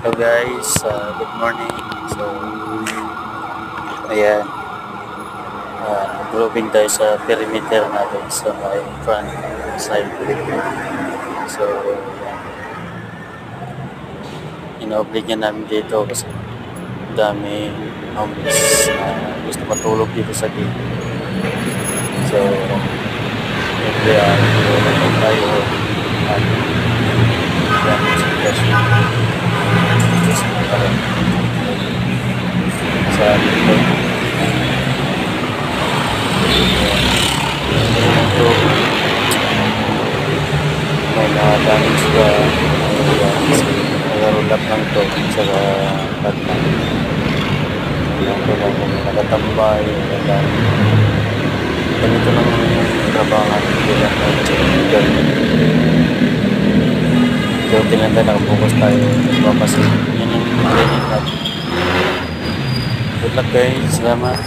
Hello guys, good morning. So, ayan, grouping tayo sa perimeter natin sa my front side. So, ina-obligyan namin dito kasi daming homeless na gusto matulog dito sa gate. So, kaya tulog tayo at yan ang sitwasyon sa dito. So, may na-damage ba kasi nag-roll up lang to sa batman. Nakatambay, ganito lang trabaho natin bilang so, tinanda nakapokus tayo nagpapasin. Yan yung training natin. Good luck guys, salamat.